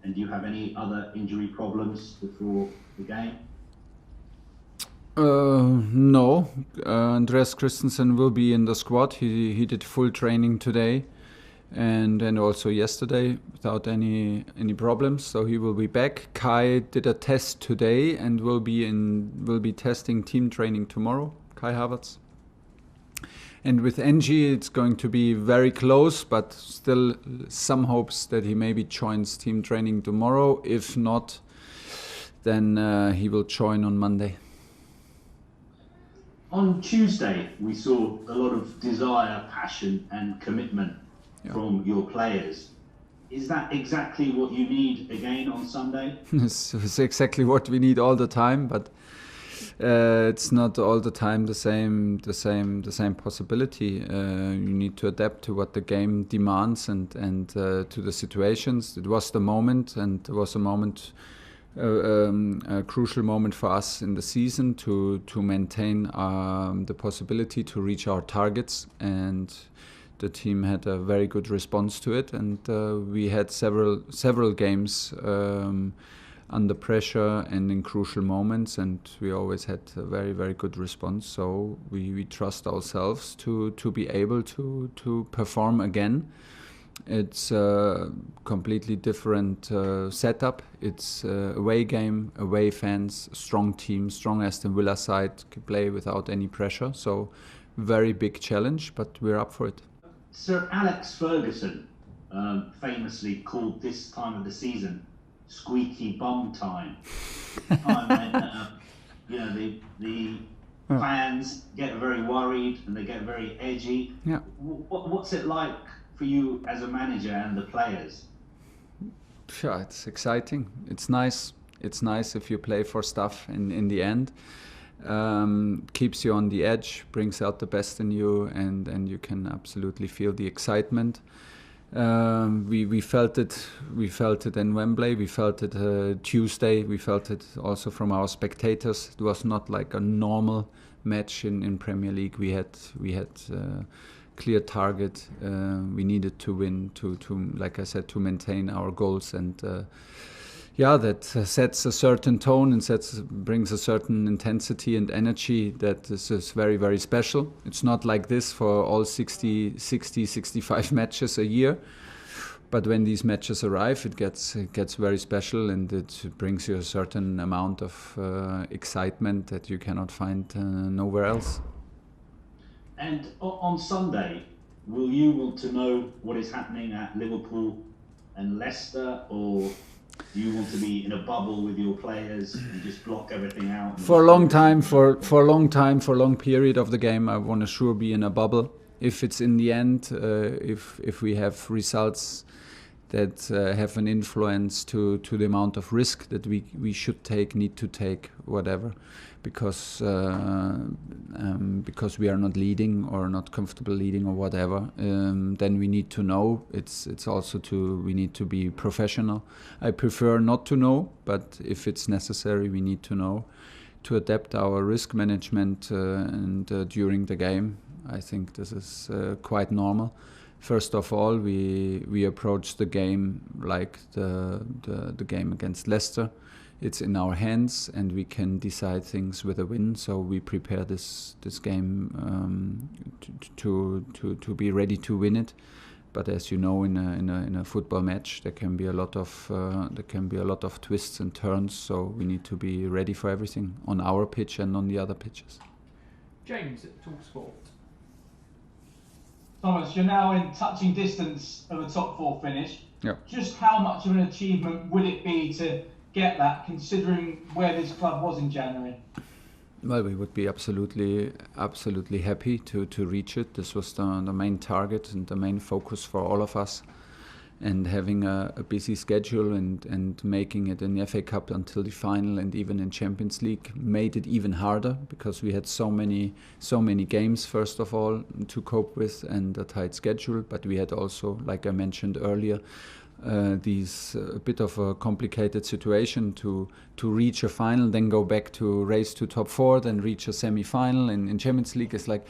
And do you have any other injury problems before the game? No. Andreas Christensen will be in the squad. He did full training today and also yesterday without any problems. So he will be back. Kai did a test today and will be testing team training tomorrow. Kai Havertz. And with Ng, it's going to be very close, but still some hopes that he maybe joins team training tomorrow. If not, then he will join on Monday. On Tuesday, we saw a lot of desire, passion and commitment from your players. Is that exactly what you need again on Sunday? It's exactly what we need all the time, but it's not all the time the same possibility. You need to adapt to what the game demands and to the situations. It was the moment, and it was a crucial moment for us in the season to maintain the possibility to reach our targets, and the team had a very good response to it, and we had several games under pressure and in crucial moments, and we always had a very, very good response. So we trust ourselves to be able to perform again. It's a completely different setup. It's away game, away fans, strong team, strong Aston Villa side, can play without any pressure. So very big challenge, but we're up for it. Sir Alex Ferguson famously called this time of the season squeaky bum time. Time when the fans get very worried and they get very edgy. Yeah. What's it like for you as a manager and the players? Sure, it's exciting. It's nice. It's nice if you play for stuff in the end. Keeps you on the edge, brings out the best in you, and you can absolutely feel the excitement. We felt it in Wembley, we felt it Tuesday, we felt it also from our spectators. It was not like a normal match in Premier League. We had clear target. We needed to win to like I said, to maintain our goals, and that sets a certain tone and brings a certain intensity and energy that is very, very special. It's not like this for all 65 matches a year, but when these matches arrive, it gets very special, and it brings you a certain amount of excitement that you cannot find nowhere else. And on Sunday, will you want to know what is happening at Liverpool and Leicester, or do you want to be in a bubble with your players and just block everything out? For a long time, for a long period of the game, I want to sure be in a bubble. If it's in the end, if we have results that have an influence to the amount of risk that we need to take, whatever, because we are not leading or not comfortable leading or whatever, then we need to know. It's also we need to be professional. I prefer not to know, but if it's necessary, we need to know to adapt our risk management and during the game. I think this is quite normal. First of all, we approach the game like the game against Leicester. It's in our hands, and we can decide things with a win. So we prepare this game to be ready to win it. But as you know, in a football match, there can be a lot of twists and turns. So we need to be ready for everything on our pitch and on the other pitches. James at Talksport. Thomas, you're now in touching distance of a top four finish. Yeah. Just how much of an achievement would it be to get that, considering where this club was in January? Well, we would be absolutely happy to reach it. This was the main target and the main focus for all of us. And having a busy schedule and making it in the FA Cup until the final and even in Champions League made it even harder, because we had so many games, first of all, to cope with, and a tight schedule. But we had also, like I mentioned earlier, a bit of a complicated situation to reach a final, then go back to race to top four, then reach a semi-final in Champions League. It's like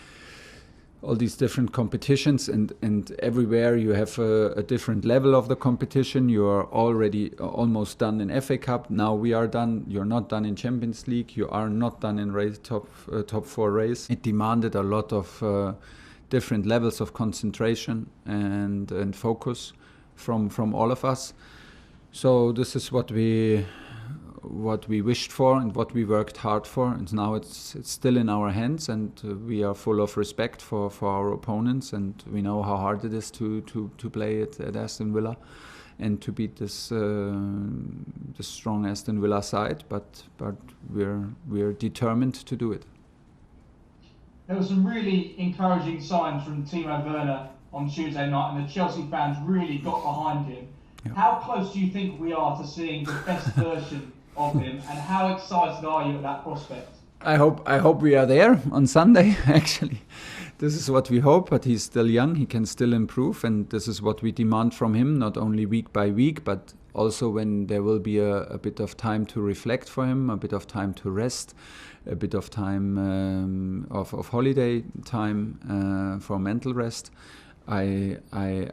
all these different competitions, and everywhere you have a different level of the competition. You are already almost done in FA Cup. Now we are done. You're not done in Champions League. You are not done in top 4 race. It demanded a lot of different levels of concentration and focus from all of us. So this is what we wished for and what we worked hard for, and now it's still in our hands, and we are full of respect for our opponents, and we know how hard it is to play at Aston Villa and to beat this strong Aston Villa side, but we're determined to do it. There were some really encouraging signs from Timo Werner on Tuesday night, and the Chelsea fans really got behind him. Yeah. How close do you think we are to seeing the best version of him, and how excited are you at that prospect? I hope we are there on Sunday. Actually, this is what we hope. But he's still young; he can still improve, and this is what we demand from him. Not only week by week, but also when there will be a bit of time to reflect for him, a bit of time to rest, a bit of time of holiday time for mental rest. I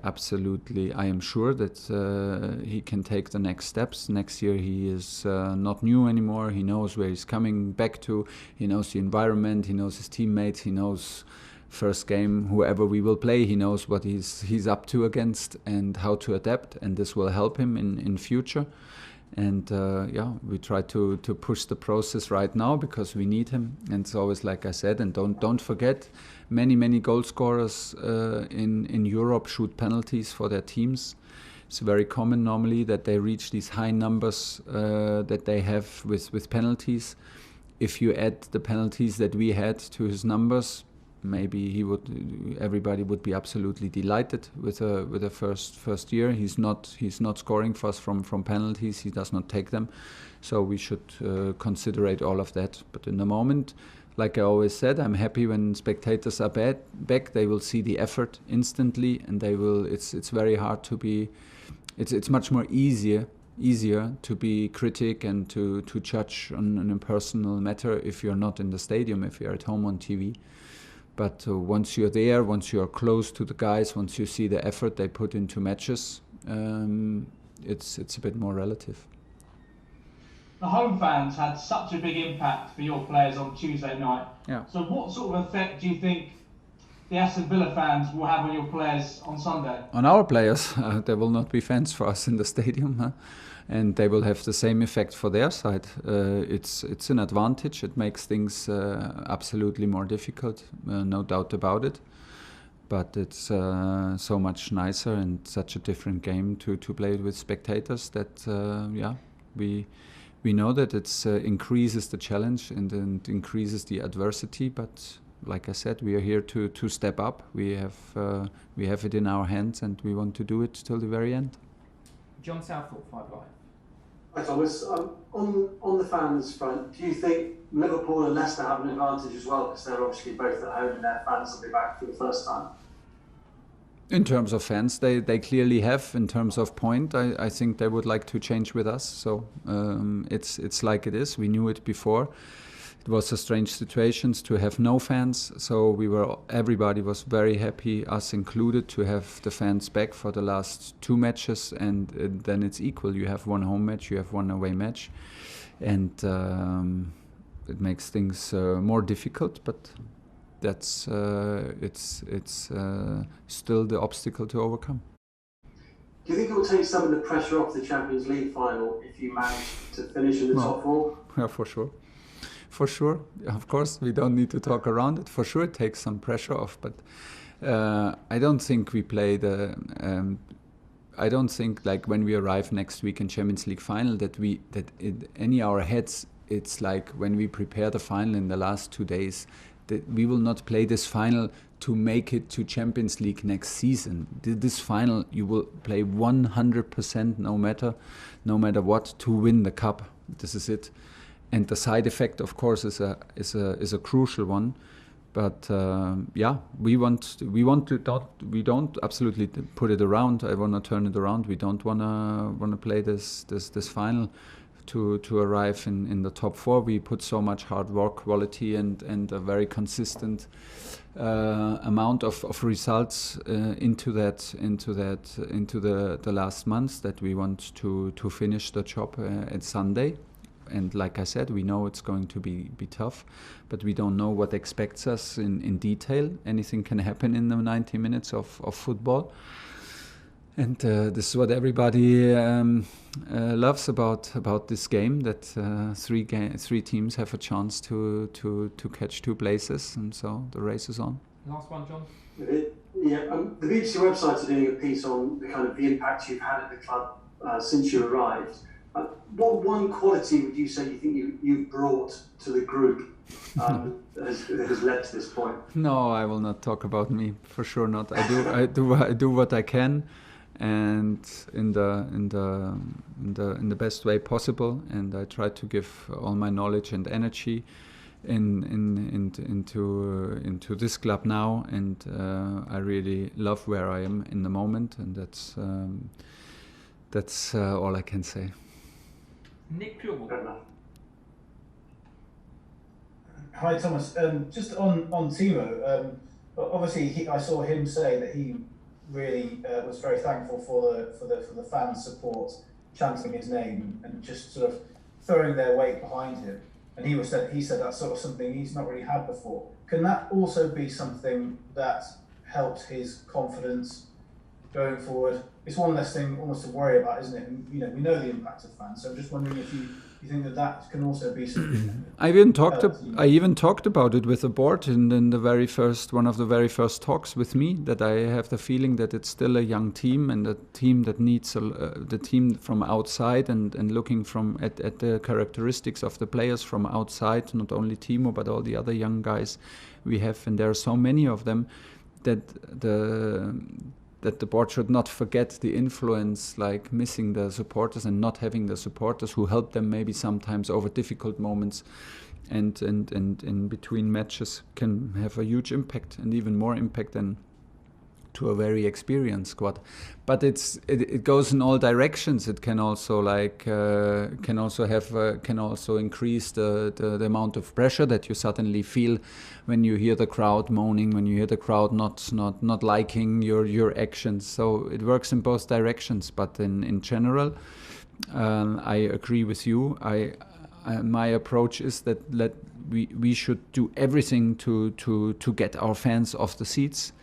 am sure that he can take the next steps. Next year he is not new anymore. He knows where he's coming back to. He knows the environment. He knows his teammates. He knows first game, whoever we will play. He knows what he's up to against and how to adapt. And this will help him in future. And we try to push the process right now because we need him. And it's always like I said. And don't forget, many goal scorers in Europe shoot penalties for their teams. It's very common normally that they reach these high numbers that they have with penalties. If you add the penalties that we had to his numbers, maybe everybody would be absolutely delighted with a first year. He's not scoring for us from penalties. He does not take them, so we should consider all of that. But in the moment, like I always said, I'm happy when spectators are back. They will see the effort instantly, and they will. It's very hard to be. It's much more easier to be critic and to judge on a personal matter if you're not in the stadium, if you're at home on TV. But once you're there, once you're close to the guys, once you see the effort they put into matches, it's a bit more relative. The home fans had such a big impact for your players on Tuesday night. Yeah. So what sort of effect do you think the Aston Villa fans will have on your players on Sunday? On our players, there will not be fans for us in the stadium. Huh? And they will have the same effect for their side. It's an advantage. It makes things absolutely more difficult, no doubt about it. But it's so much nicer and such a different game to play with spectators that we know that it increases the challenge and increases the adversity. But like I said, we are here to step up. We have it in our hands, and we want to do it till the very end. John Southall, 5 Live. Hi Thomas, on the fans front, do you think Liverpool and Leicester have an advantage as well, because they're obviously both at home and their fans will be back for the first time? In terms of fans, they clearly have. In terms of point, I think they would like to change with us. So it's like it is. We knew it before. It was a strange situation to have no fans, so everybody was very happy, us included, to have the fans back for the last 2 matches, and then it's equal. You have 1 home match, you have 1 away match, and it makes things more difficult. But that's it's still the obstacle to overcome. Do you think it will take some of the pressure off the Champions League final if you manage to finish in the top 4? Yeah, for sure. For sure, of course, we don't need to talk around it. For sure, it takes some pressure off, but I don't think we play I don't think, like, when we arrive next week in Champions League final that in our heads it's like when we prepare the final in the last 2 days that we will not play this final to make it to Champions League next season. This final you will play 100% no matter what to win the cup. This is it. And the side effect, of course, is a crucial one. But we don't absolutely put it around. I want to turn it around. We don't want to play this final to arrive in the top 4. We put so much hard work, quality, and a very consistent amount of results into the last months, that we want to finish the job at Sunday. And like I said, we know it's going to be tough, but we don't know what expects us in detail. Anything can happen in the 90 minutes of football. And this is what everybody loves about this game, that three teams have a chance to catch 2 places, and so the race is on. Last one, John. The BBC website are doing a piece on the kind of the impact you've had at the club since you arrived. What one quality would you say you think you've brought to the group that has led to this point? No, I will not talk about me, for sure not. I do what I can, and in the best way possible, and I try to give all my knowledge and energy into this club now, and I really love where I am in the moment, and that's all I can say. Nick Purewell. Hi Thomas, just on Timo, obviously I saw him say that he really was very thankful for the fans' support, chanting his name and just sort of throwing their weight behind him. And he said that's sort of something he's not really had before. Can that also be something that helps his confidence going forward? It's one less thing almost to worry about, isn't it? And, we know the impact of fans. So I'm just wondering if you think that can also be something. I even talked about it with the board in one of the very first talks with me, that I have the feeling that it's still a young team, and a team that needs the team from outside, and looking at the characteristics of the players from outside, not only Timo but all the other young guys we have, and there are so many of them, that the board should not forget the influence, like missing the supporters and not having the supporters who help them maybe sometimes over difficult moments, and in between matches, can have a huge impact, and even more impact than to a very experienced squad. But it goes in all directions. It can also can also increase the amount of pressure that you suddenly feel when you hear the crowd moaning, when you hear the crowd not liking your actions. So it works in both directions. But in general, I agree with you. My approach is that we should do everything to get our fans off the seats,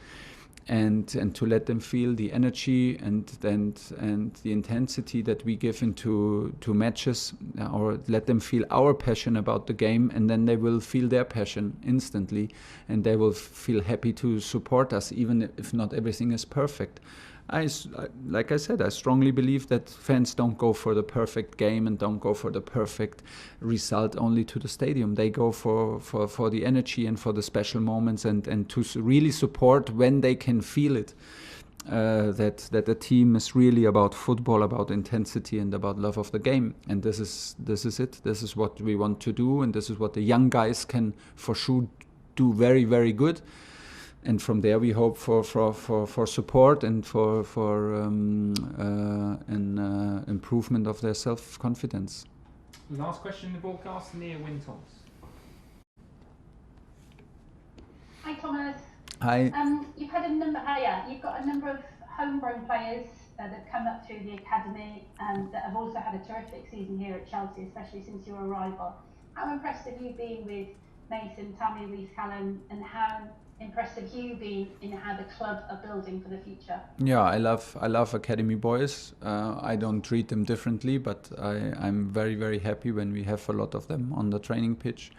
and to let them feel the energy and the intensity that we give into matches, or let them feel our passion about the game, and then they will feel their passion instantly, and they will feel happy to support us, even if not everything is perfect. Like I said, I strongly believe that fans don't go for the perfect game and don't go for the perfect result only to the stadium. They go for the energy and for the special moments, and to really support when they can feel it. That the team is really about football, about intensity, and about love of the game. And this is it. This is what we want to do, and this is what the young guys can for sure do very, very good. And from there, we hope for support and for an improvement of their self-confidence. Last question in the broadcast, Nia Wintoms. Hi Thomas. Hi. You've got a number of homegrown players that have come up through the academy and that have also had a terrific season here at Chelsea, especially since your arrival. How impressed have you been with Mason, Tammy, Reece-Callum, and how impressed have you been in how the club are building for the future? Yeah, I love academy boys. I don't treat them differently, but I'm very, very happy when we have a lot of them on the training pitch.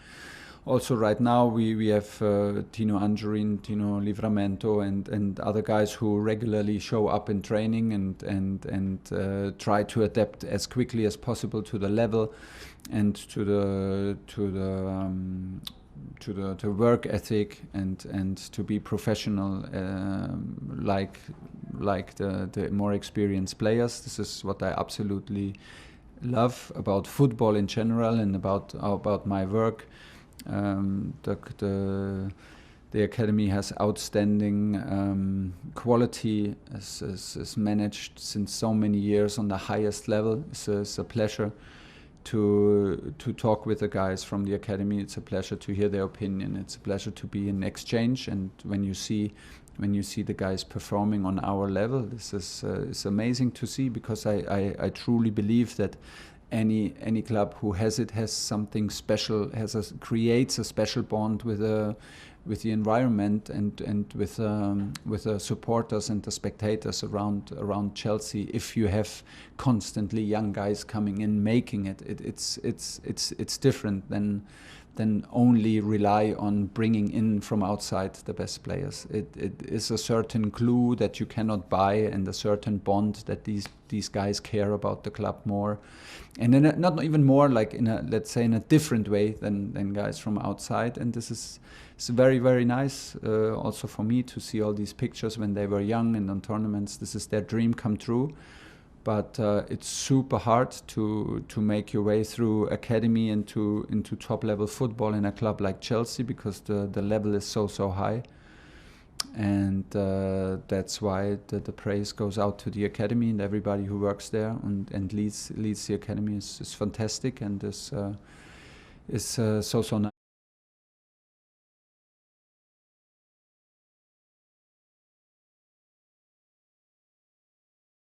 Also, right now we have Tino Angerin, Tino Livramento, and other guys who regularly show up in training and try to adapt as quickly as possible to the level and to the work ethic and to be professional like the more experienced players. This is what I absolutely love about football in general and about my work. The academy has outstanding quality, is managed since so many years on the highest level. It's a pleasure to talk with the guys from the academy. It's a pleasure to hear their opinion. It's a pleasure to be in exchange. And when you see the guys performing on our level, this is it's amazing to see, because I truly believe that any club who has something special, creates a special bond with the environment and with the supporters and the spectators around Chelsea. If you have constantly young guys coming in, making it's different than only rely on bringing in from outside the best players. It is a certain glue that you cannot buy, and a certain bond that these guys care about the club more, and then not even more, like let's say in a different way than guys from outside. And this is very, very nice also for me to see all these pictures when they were young and on tournaments. This is their dream come true. But it's super hard to make your way through academy into top level football in a club like Chelsea, because the level is so high. And that's why the praise goes out to the academy and everybody who works there and leads the academy is fantastic, and is so nice.